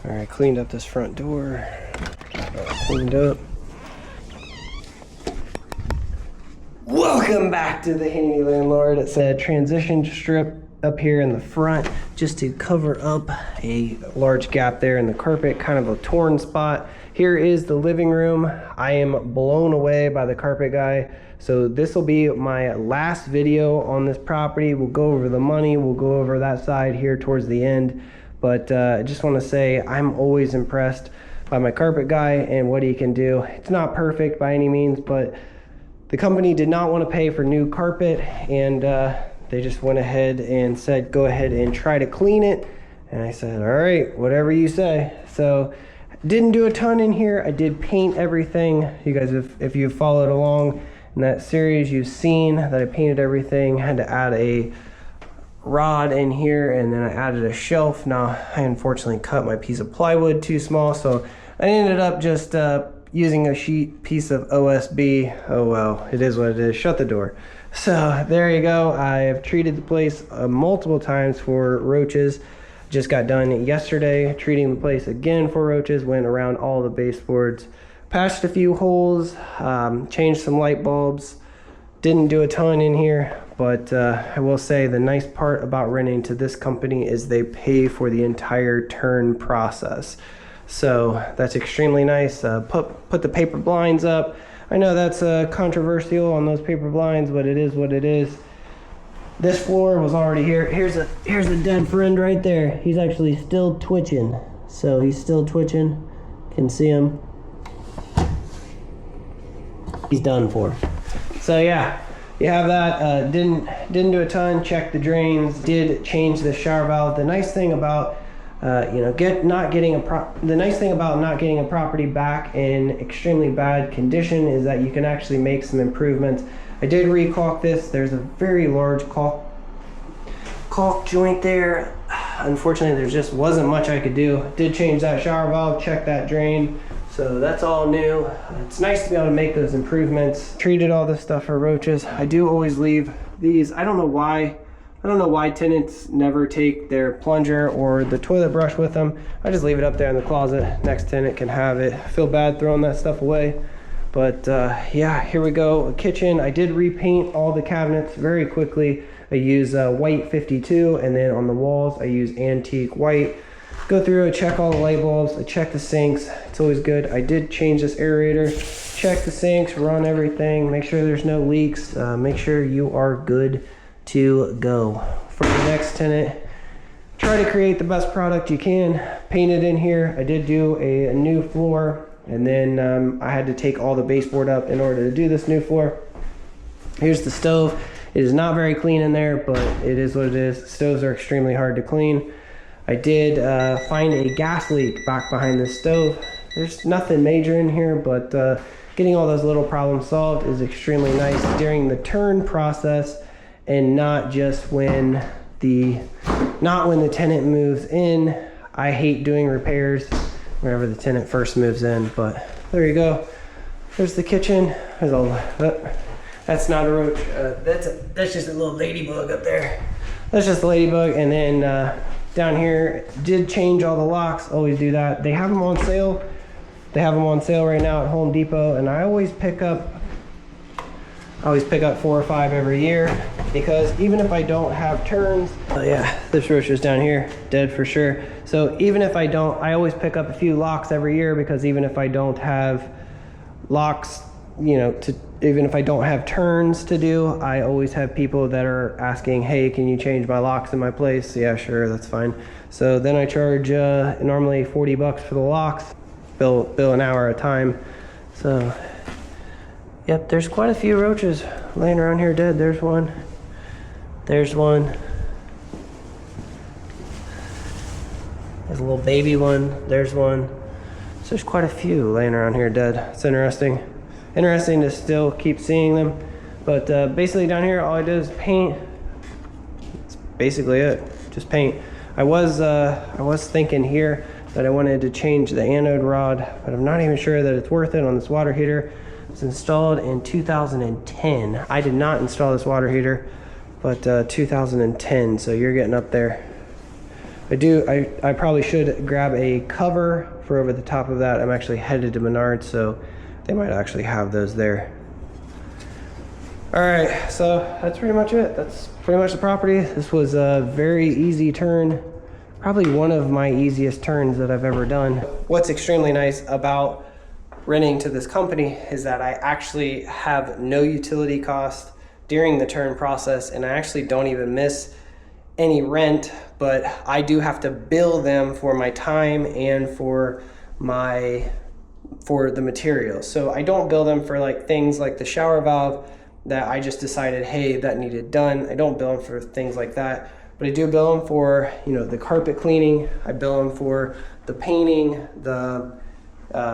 All right, cleaned up this front door. Cleaned up. Welcome back to the Handy Landlord. It's a transition strip up here in the front just to cover up a large gap there in the carpet, kind of a torn spot. Here is the living room. I am blown away by the carpet guy. So this will be my last video on this property. We'll go over the money. We'll go over that side here towards the end. But I just want to say I'm always impressed by my carpet guy and what he can do. It's not perfect by any means, but the company did not want to pay for new carpet, and they just went ahead and said, go ahead and try to clean it. And I said, all right, whatever you say. So didn't do a ton in here. I did paint everything. You guys, if you've followed along in that series, you've seen that I painted everything. Had to add a rod in here, and then I added a shelf. Now I unfortunately cut my piece of plywood too small, so I ended up just using a piece of OSB. Oh well, it is what it is. Shut the door. So there you go. I have treated the place multiple times for roaches. Just got done yesterday treating the place again for roaches. Went around all the baseboards, patched a few holes, changed some light bulbs. Didn't do a ton in here, but I will say the nice part about renting to this company is they pay for the entire turn process. So that's extremely nice. Put the paper blinds up. I know that's controversial on those paper blinds, but it is what it is. This floor was already here. Here's a dead friend right there. He's actually still twitching. So he's still twitching. Can see him. He's done for. So yeah, you have that. Didn't do a ton. Checked the drains. Did change the shower valve. The nice thing about not getting a property back in extremely bad condition is that you can actually make some improvements. I did re-caulk this. There's a very large caulk joint there. Unfortunately, there just wasn't much I could do. Did change that shower valve, check that drain. So that's all new. It's nice to be able to make those improvements. Treated all this stuff for roaches. I do always leave these. I don't know why tenants never take their plunger or the toilet brush with them. I just leave it up there in the closet. Next tenant can have it. I feel bad throwing that stuff away. But yeah, here we go. A kitchen. I did repaint all the cabinets very quickly. I use white 52, and then on the walls I use antique white. Go through and check all the light bulbs. I check the sinks. It's always good. I did change this aerator. Check the sinks, run everything, make sure there's no leaks. Make sure you are good to go. For the next tenant, try to create the best product you can. Paint it in here. I did do a new floor, and then I had to take all the baseboard up in order to do this new floor. Here's the stove. It is not very clean in there, but it is what it is. Stoves are extremely hard to clean. I did find a gas leak back behind the stove. There's nothing major in here, but getting all those little problems solved is extremely nice during the turn process, and not just when the tenant moves in. I hate doing repairs whenever the tenant first moves in, but there you go. There's the kitchen. There's that's not a roach. That's just a little ladybug up there. That's just a ladybug. And then down here, did change all the locks. Always do that. They have them on sale. They have them on sale right now at Home Depot, and I always pick up 4 or 5 every year, because even if I don't have turns, yeah, this roach is down here, dead for sure. So even if I always pick up a few locks every year, because even if I don't have locks, even if I don't have turns to do, I always have people that are asking, hey, can you change my locks in my place? Yeah, sure, that's fine. So then I charge normally $40 for the locks, bill an hour at a time. So yep, there's quite a few roaches laying around here dead. There's one. There's one. There's a little baby one. There's one. So there's quite a few laying around here dead. It's interesting. Interesting to still keep seeing them. But basically down here, all I did is paint. That's basically it. Just paint. I was thinking here that I wanted to change the anode rod, but I'm not even sure that it's worth it on this water heater. It was installed in 2010. I did not install this water heater, but 2010, so you're getting up there. I probably should grab a cover for over the top of that. I'm actually headed to Menards, so they might actually have those there. All right, so that's pretty much it. That's pretty much the property. This was a very easy turn. Probably one of my easiest turns that I've ever done. What's extremely nice about renting to this company is that I actually have no utility cost during the turn process, and I actually don't even miss any rent, but I do have to bill them for my time and for the materials. So I don't bill them for like things like the shower valve that I just decided, hey, that needed done. I don't bill them for things like that, but I do bill them for, you know, the carpet cleaning. I bill them for the painting, the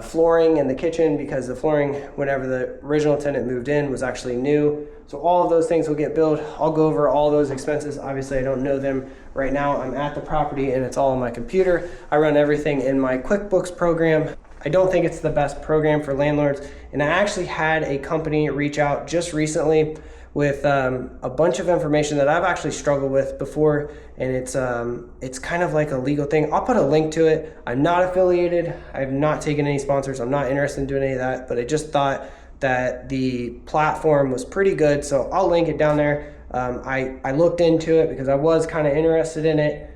flooring in the kitchen, because the flooring, whenever the original tenant moved in, was actually new. So all of those things will get billed. I'll go over all those expenses. Obviously, I don't know them right now. I'm at the property and it's all on my computer. I run everything in my QuickBooks program. I don't think it's the best program for landlords. And I actually had a company reach out just recently with a bunch of information that I've actually struggled with before, and it's kind of like a legal thing. I'll put a link to it. I'm not affiliated. I've not taken any sponsors. I'm not interested in doing any of that, but I just thought that the platform was pretty good, so I'll link it down there. I looked into it because I was kind of interested in it.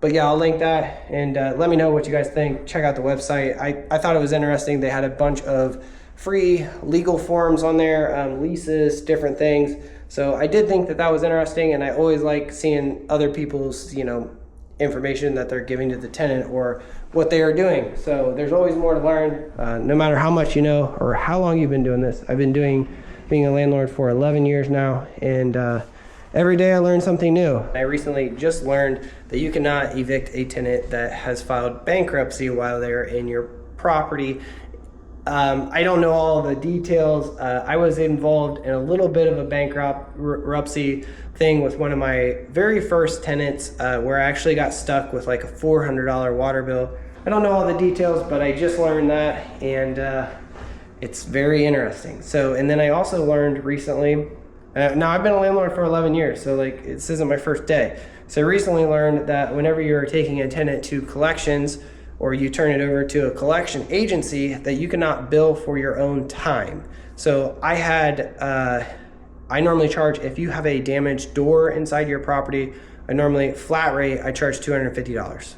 But yeah, I'll link that, and let me know what you guys think. Check out the website. I thought it was interesting. They had a bunch of free legal forms on there, leases, different things. So I did think that that was interesting, and I always like seeing other people's, you know, information that they're giving to the tenant or what they are doing. So there's always more to learn, no matter how much you know or how long you've been doing this. I've been being a landlord for 11 years now, and every day I learn something new. I recently just learned that you cannot evict a tenant that has filed bankruptcy while they're in your property. I don't know all the details. I was involved in a little bit of a bankruptcy thing with one of my very first tenants, where I actually got stuck with like a $400 water bill. I don't know all the details, but I just learned that, and it's very interesting. So, and then I also learned recently, now I've been a landlord for 11 years, so like this isn't my first day. So I recently learned that whenever you're taking a tenant to collections, or you turn it over to a collection agency, that you cannot bill for your own time. So I normally charge, if you have a damaged door inside your property, flat rate, I charge $250.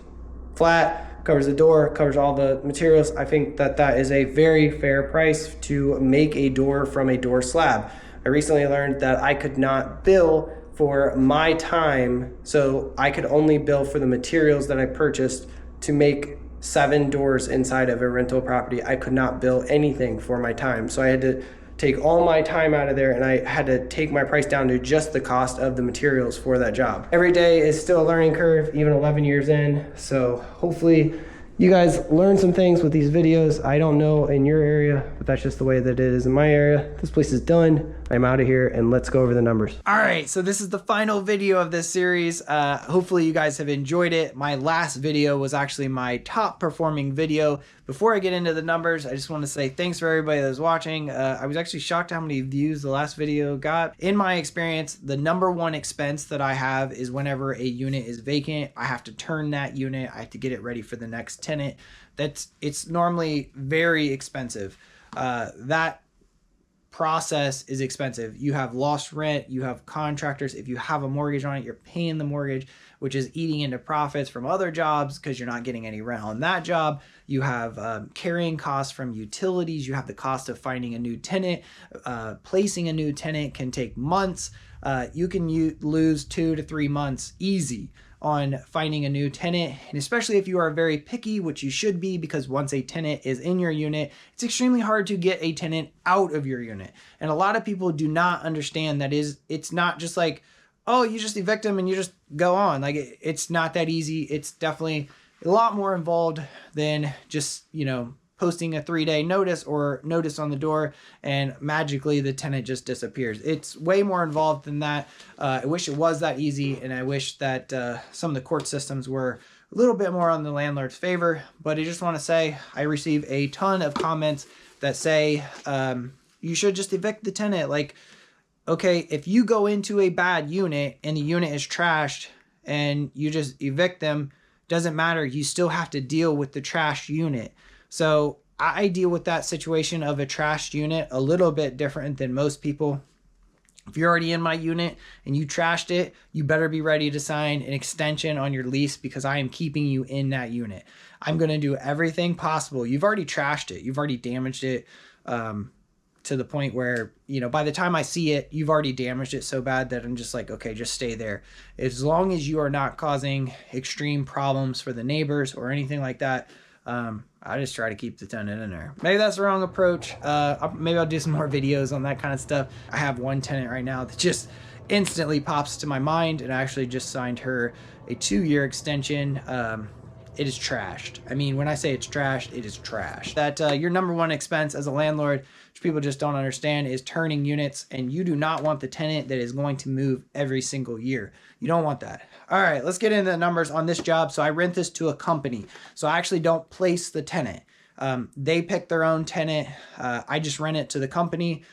Flat, covers the door, covers all the materials. I think that that is a very fair price to make a door from a door slab. I recently learned that I could not bill for my time, so I could only bill for the materials that I purchased to make 7 doors inside of a rental property. I could not bill anything for my time. So I had to take all my time out of there, and I had to take my price down to just the cost of the materials for that job. Every day is still a learning curve, even 11 years in. So hopefully you guys learn some things with these videos. I don't know in your area, but that's just the way that it is in my area. This place is done. I'm out of here, and let's go over the numbers. All right, so this is the final video of this series. Hopefully you guys have enjoyed it. My last video was actually my top performing video. Before I get into the numbers, I just want to say thanks for everybody that was watching. I was actually shocked how many views the last video got. In my experience, the #1 expense that I have is whenever a unit is vacant, I have to turn that unit. I have to get it ready for the next tenant. It's normally very expensive. That process is expensive. You have lost rent, you have contractors. If you have a mortgage on it, you're paying the mortgage, which is eating into profits from other jobs because you're not getting any rent on that job. You have carrying costs from utilities. You have the cost of finding a new tenant. Placing a new tenant can take months. You can lose 2 to 3 months easy on finding a new tenant, and especially if you are very picky, which you should be, because once a tenant is in your unit, it's extremely hard to get a tenant out of your unit. And a lot of people do not understand that it's not just like, oh, you just evict them and you just go on. Like it's not that easy. It's definitely a lot more involved than just, you know, posting a 3-day notice or notice on the door and magically the tenant just disappears. It's way more involved than that. I wish it was that easy, and I wish that some of the court systems were a little bit more on the landlord's favor. But I just want to say I receive a ton of comments that say you should just evict the tenant. Like, okay, if you go into a bad unit and the unit is trashed and you just evict them, doesn't matter. You still have to deal with the trash unit. So I deal with that situation of a trashed unit a little bit different than most people. If you're already in my unit and you trashed it, you better be ready to sign an extension on your lease, because I am keeping you in that unit. I'm going to do everything possible. You've already trashed it. You've already damaged it to the point where, you know, by the time I see it, you've already damaged it so bad that I'm just like, okay, just stay there. As long as you are not causing extreme problems for the neighbors or anything like that, I just try to keep the tenant in there. Maybe that's the wrong approach. Maybe I'll do some more videos on that kind of stuff. I have one tenant right now that just instantly pops to my mind, and I actually just signed her a 2-year extension. It is trashed. I mean, when I say it's trashed, it is trash. That your number one expense as a landlord, which people just don't understand, is turning units, and you do not want the tenant that is going to move every single year. You don't want that. All right, let's get into the numbers on this job. So I rent this to a company. So I actually don't place the tenant. They pick their own tenant. I just rent it to the company.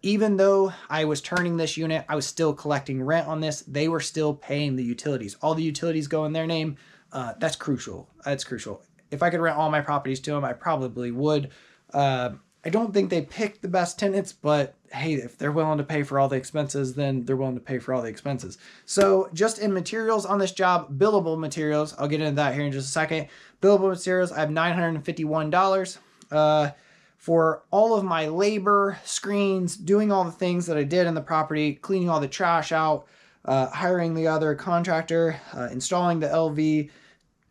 Even though I was turning this unit, I was still collecting rent on this. They were still paying the utilities. All the utilities go in their name. That's crucial. That's crucial. If I could rent all my properties to them, I probably would. I don't think they pick the best tenants, but hey, if they're willing to pay for all the expenses, then they're willing to pay for all the expenses. So just in materials on this job, billable materials, I'll get into that here in just a second. Billable materials, I have $951. For all of my labor, screens, doing all the things that I did in the property, cleaning all the trash out, hiring the other contractor, installing the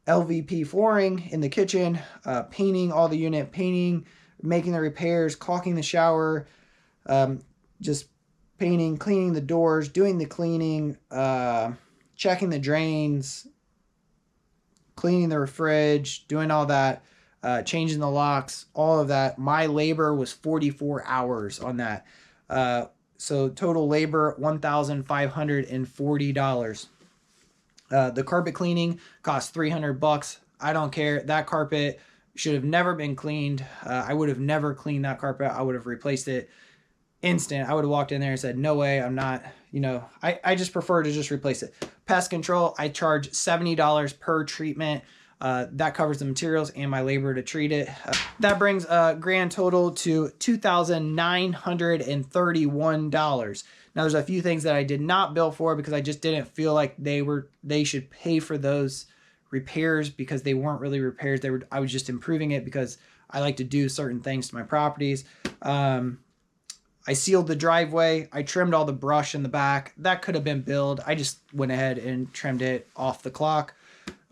LVP flooring in the kitchen, painting all the unit, making the repairs, caulking the shower, just painting, cleaning the doors, doing the cleaning, checking the drains, cleaning the fridge, doing all that, changing the locks, all of that. My labor was 44 hours on that. So total labor, $1,540. The carpet cleaning cost $300. I don't care. That carpet should have never been cleaned. I would have never cleaned that carpet. I would have replaced it instant. I would have walked in there and said, no way, I'm not, you know, I just prefer to just replace it. Pest control, I charge $70 per treatment. That covers the materials and my labor to treat it. That brings a grand total to $2,931. Now there's a few things that I did not bill for because I just didn't feel like they should pay for those repairs, because they weren't really repairs. I was just improving it because I like to do certain things to my properties. I sealed the driveway. I trimmed all the brush in the back. That could have been billed. I just went ahead and trimmed it off the clock,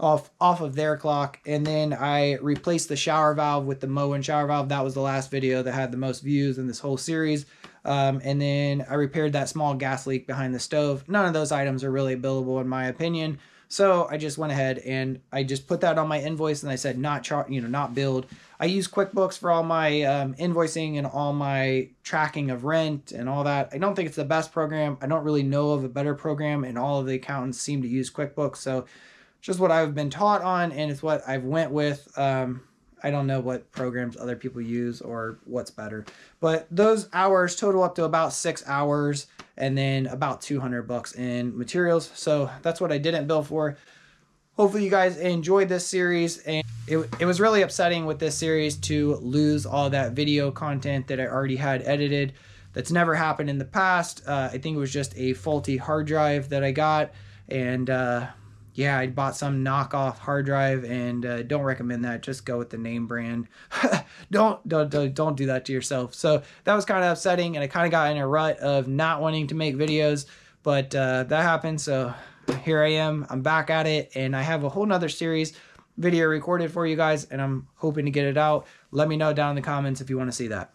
off of their clock. And then I replaced the shower valve with the Moen shower valve. That was the last video that had the most views in this whole series. And then I repaired that small gas leak behind the stove. None of those items are really billable in my opinion. So I just went ahead and I just put that on my invoice, and I said not billed. I use QuickBooks for all my invoicing and all my tracking of rent and all that. I don't think it's the best program. I don't really know of a better program, and all of the accountants seem to use QuickBooks. So it's just what I've been taught on, and it's what I've went with. I don't know what programs other people use or what's better, but those hours total up to about 6 hours, and then about $200 in materials. So that's what I didn't bill for. Hopefully you guys enjoyed this series, and it was really upsetting with this series to lose all that video content that I already had edited. That's never happened in the past. I think it was just a faulty hard drive that I got, and yeah, I bought some knockoff hard drive, and don't recommend that. Just go with the name brand. Don't do that to yourself. So that was kind of upsetting, and I kind of got in a rut of not wanting to make videos, but that happened. So here I am. I'm back at it, and I have a whole nother series video recorded for you guys, and I'm hoping to get it out. Let me know down in the comments if you want to see that.